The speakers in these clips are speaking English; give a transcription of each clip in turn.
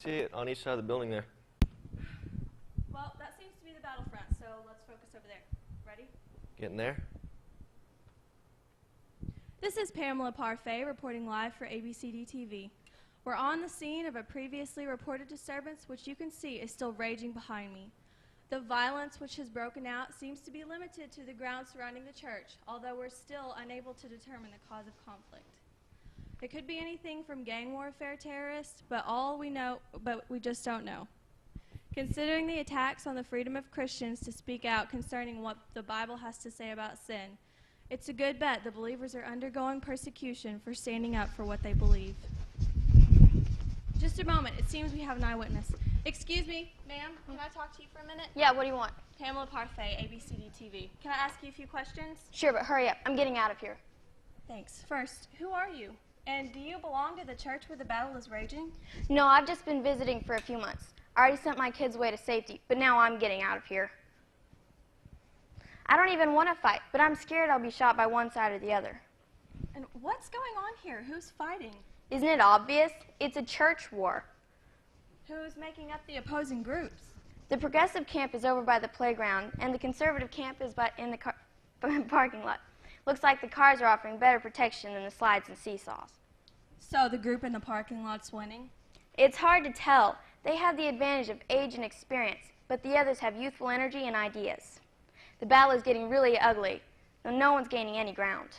See it on each side of the building there. Well, that seems to be the battlefront, so let's focus over there. Ready? Getting there? This is Pamela Parfait reporting live for ABCD TV. We're on the scene of a previously reported disturbance, which you can see is still raging behind me. The violence which has broken out seems to be limited to the ground surrounding the church, although we're still unable to determine the cause of conflict. It could be anything from gang warfare terrorists, but we just don't know. Considering the attacks on the freedom of Christians to speak out concerning what the Bible has to say about sin, it's a good bet the believers are undergoing persecution for standing up for what they believe. Just a moment. It seems we have an eyewitness. Excuse me, ma'am. Can I talk to you for a minute? Yeah, what do you want? Pamela Parfait, ABCD TV. Can I ask you a few questions? Sure, but hurry up. I'm getting out of here. Thanks. First, who are you? And do you belong to the church where the battle is raging? No, I've just been visiting for a few months. I already sent my kids away to safety, but now I'm getting out of here. I don't even want to fight, but I'm scared I'll be shot by one side or the other. And what's going on here? Who's fighting? Isn't it obvious? It's a church war. Who's making up the opposing groups? The progressive camp is over by the playground, and the conservative camp is in the parking lot. Looks like the cars are offering better protection than the slides and seesaws. So the group in the parking lot's winning? It's hard to tell. They have the advantage of age and experience, but the others have youthful energy and ideas. The battle is getting really ugly, and no one's gaining any ground.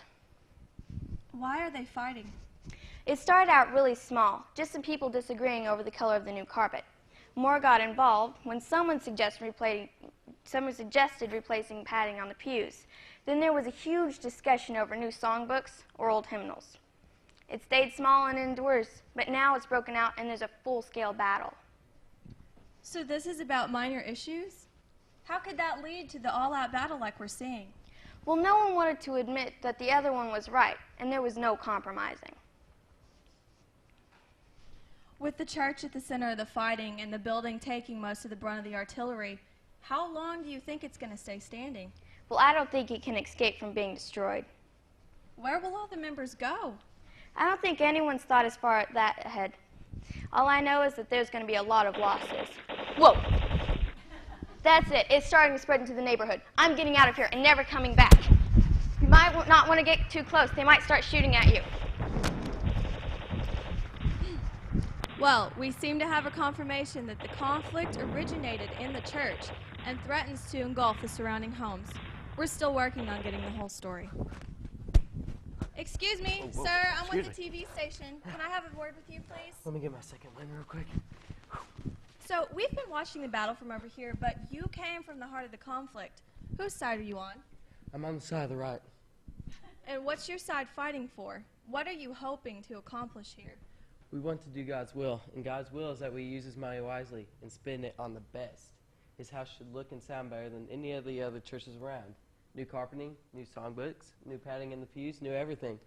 Why are they fighting? It started out really small, just some people disagreeing over the color of the new carpet. More got involved when someone suggested replacing padding on the pews. Then there was a huge discussion over new songbooks or old hymnals. It stayed small and indoors, but now it's broken out and there's a full-scale battle. So this is about minor issues? How could that lead to the all-out battle like we're seeing? Well, no one wanted to admit that the other one was right, and there was no compromising. With the church at the center of the fighting and the building taking most of the brunt of the artillery, how long do you think it's going to stay standing? Well, I don't think it can escape from being destroyed. Where will all the members go? I don't think anyone's thought as far that ahead. All I know is that there's going to be a lot of losses. Whoa! That's it. It's starting to spread into the neighborhood. I'm getting out of here and never coming back. You might not want to get too close. They might start shooting at you. Well, we seem to have a confirmation that the conflict originated in the church and threatens to engulf the surrounding homes. We're still working on getting the whole story. Excuse me, Whoa. sir, I'm with the Excuse TV station. Can I have a word with you, please? Let me get my second wind real quick. So, we've been watching the battle from over here, but you came from the heart of the conflict. Whose side are you on? I'm on the side of the right. And what's your side fighting for? What are you hoping to accomplish here? We want to do God's will, and God's will is that we use His money wisely and spend it on the best. His house should look and sound better than any of the other churches around. New carpeting, new songbooks, new padding in the pews, new everything.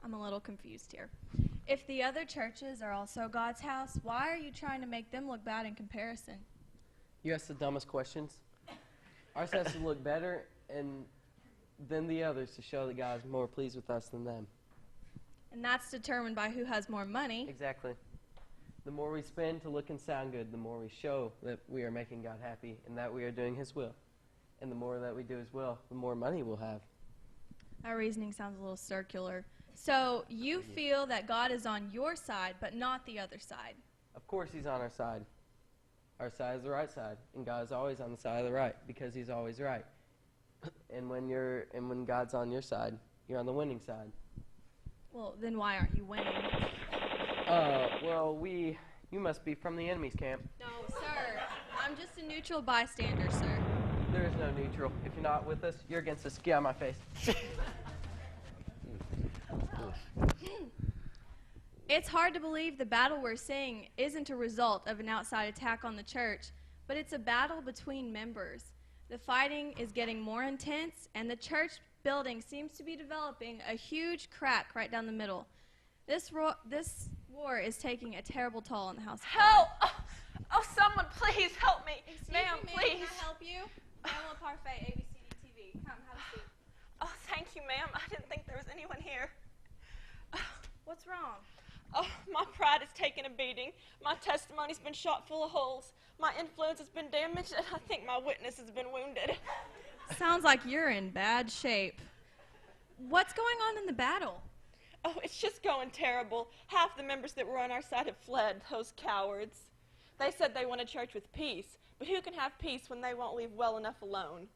I'm a little confused here. If the other churches are also God's house, why are you trying to make them look bad in comparison? You ask the dumbest questions. Ours has to look better than the others to show that God is more pleased with us than them. And that's determined by who has more money. Exactly. The more we spend to look and sound good, the more we show that we are making God happy and that we are doing His will. And the more that we do His will, the more money we'll have. Our reasoning sounds a little circular. So you feel that God is on your side, but not the other side. Of course He's on our side. Our side is the right side, and God is always on the side of the right because He's always right. And when God's on your side, you're on the winning side. Well, then why aren't you winning? You must be from the enemy's camp. No, sir. I'm just a neutral bystander, sir. There is no neutral. If you're not with us, you're against us. Get out of my face. It's hard to believe the battle we're seeing isn't a result of an outside attack on the church, but it's a battle between members. The fighting is getting more intense, and the church building seems to be developing a huge crack right down the middle. This war is taking a terrible toll on the house. Help! Oh, someone please help me. Ma'am, please. Can I help you? Pamela Parfait, ABCD TV. Come, have a seat. Oh, thank you, ma'am. I didn't think there was anyone here. What's wrong? Oh, my pride has taken a beating. My testimony's been shot full of holes. My influence has been damaged, and I think my witness has been wounded. Sounds like you're in bad shape. What's going on in the battle? Oh, it's just going terrible. Half the members that were on our side have fled, those cowards. They said they want a church with peace, but who can have peace when they won't leave well enough alone?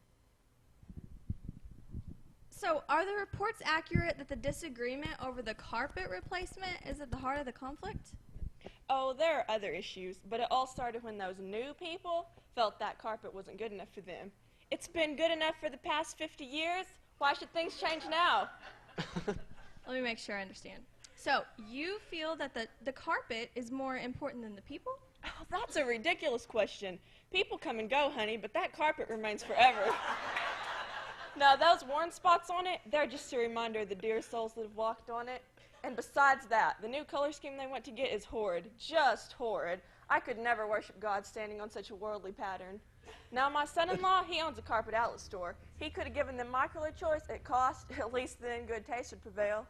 So, are the reports accurate that the disagreement over the carpet replacement is at the heart of the conflict? Oh, there are other issues, but it all started when those new people felt that carpet wasn't good enough for them. It's been good enough for the past 50 years. Why should things change now? Let me make sure I understand. So, you feel that the carpet is more important than the people? Oh, that's a ridiculous question. People come and go, honey, but that carpet remains forever. Now, those worn spots on it, they're just a reminder of the dear souls that have walked on it. And besides that, the new color scheme they went to get is horrid. Just horrid. I could never worship God standing on such a worldly pattern. Now, my son-in-law, he owns a carpet outlet store. He could have given them my color choice at cost. At least then good taste would prevail.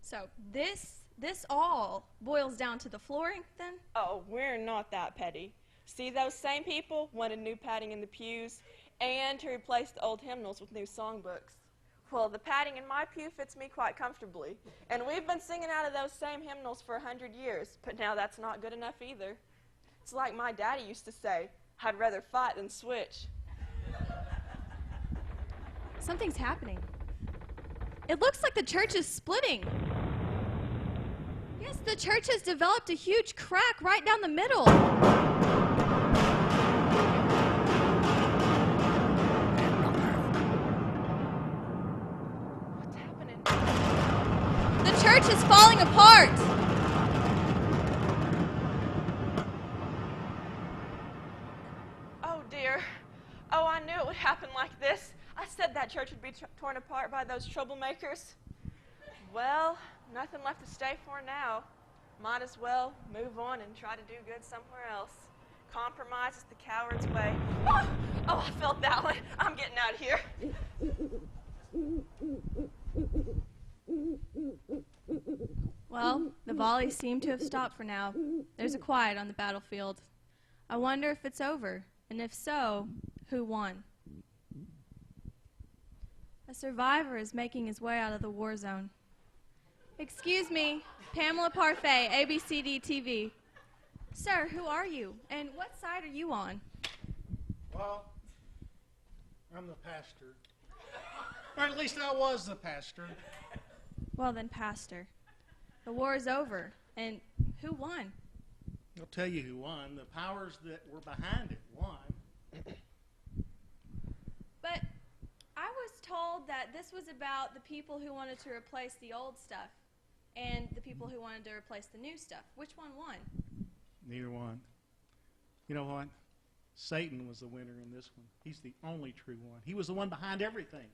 So, this all boils down to the flooring, then? Oh, we're not that petty. See, those same people wanted new padding in the pews and to replace the old hymnals with new songbooks. Well, the padding in my pew fits me quite comfortably, and we've been singing out of those same hymnals for 100 years, but now that's not good enough either. It's like my daddy used to say, I'd rather fight than switch. Something's happening. It looks like the church is splitting. Yes, the church has developed a huge crack right down the middle. What's happening? The church is falling apart. Oh, dear. Oh, I knew it would happen like this. I said that church would be torn apart by those troublemakers. Well, nothing left to stay for now. Might as well move on and try to do good somewhere else. Compromise is the coward's way. Oh, I felt that one. I'm getting out of here. Well, the volleys seem to have stopped for now. There's a quiet on the battlefield. I wonder if it's over, and if so, who won? A survivor is making his way out of the war zone. Excuse me, Pamela Parfait, ABCD TV. Sir, who are you, and what side are you on? Well, I'm the pastor. Or at least I was the pastor. Well then, Pastor, the war is over, and who won? I'll tell you who won. The powers that were behind it won. But I was told that this was about the people who wanted to replace the old stuff and the people who wanted to replace the new stuff. Which one won? Neither one. You know what? Satan was the winner in this one. He's the only true one. He was the one behind everything.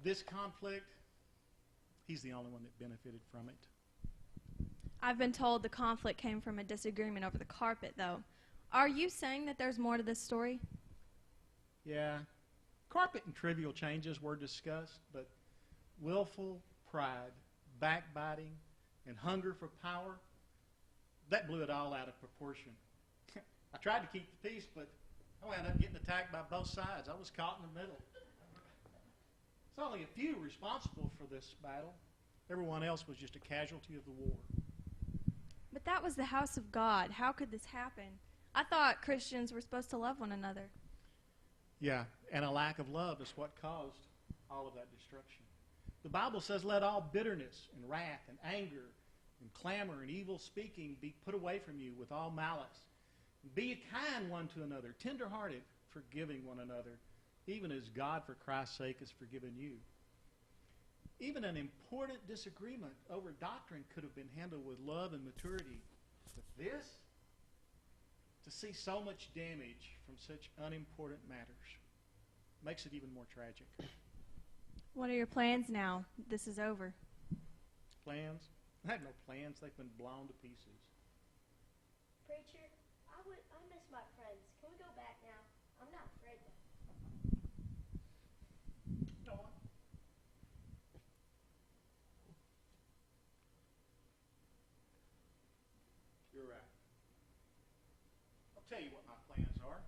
This conflict, he's the only one that benefited from it. I've been told the conflict came from a disagreement over the carpet, though. Are you saying that there's more to this story? Yeah. Carpet and trivial changes were discussed, but willful pride, backbiting, and hunger for power, that blew it all out of proportion. I tried to keep the peace, but I wound up getting attacked by both sides. I was caught in the middle. It's only a few responsible for this battle. Everyone else was just a casualty of the war. But that was the house of God. How could this happen? I thought Christians were supposed to love one another. Yeah, and a lack of love is what caused all of that destruction. The Bible says, let all bitterness and wrath and anger and clamor and evil speaking be put away from you with all malice. Be kind one to another, tenderhearted, forgiving one another, even as God for Christ's sake has forgiven you. Even an important disagreement over doctrine could have been handled with love and maturity. But this, to see so much damage from such unimportant matters, makes it even more tragic. What are your plans now? This is over. Plans? I have no plans. They've been blown to pieces. Preacher, I miss my friends. Can we go back now? I'm not afraid though. You know what? I'll tell you what my plans are.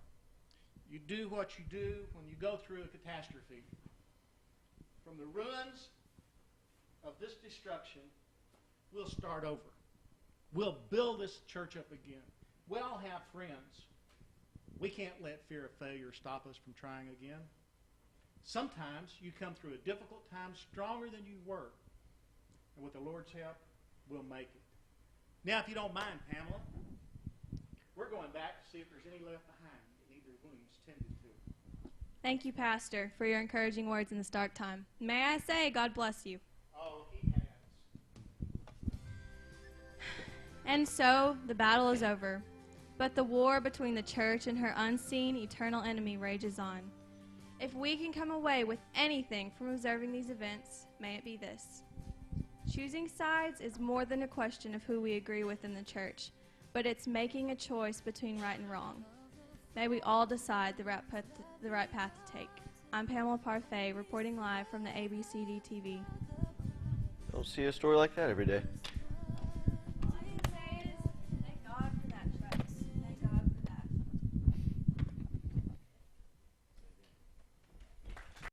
You do what you do when you go through a catastrophe. From the ruins of this destruction, we'll start over. We'll build this church up again. We all have friends. We can't let fear of failure stop us from trying again. Sometimes you come through a difficult time stronger than you were. And with the Lord's help, we'll make it. Now, if you don't mind, Pamela, we're going back to see if there's any left behind that need their wounds tended to. Thank you, Pastor, for your encouraging words in this dark time. May I say, God bless you. Oh, he has. And so, the battle is over. But the war between the church and her unseen, eternal enemy rages on. If we can come away with anything from observing these events, may it be this. Choosing sides is more than a question of who we agree with in the church, but it's making a choice between right and wrong. May we all decide the right path to take. I'm Pamela Parfait, reporting live from the ABCD TV. Don't see a story like that every day.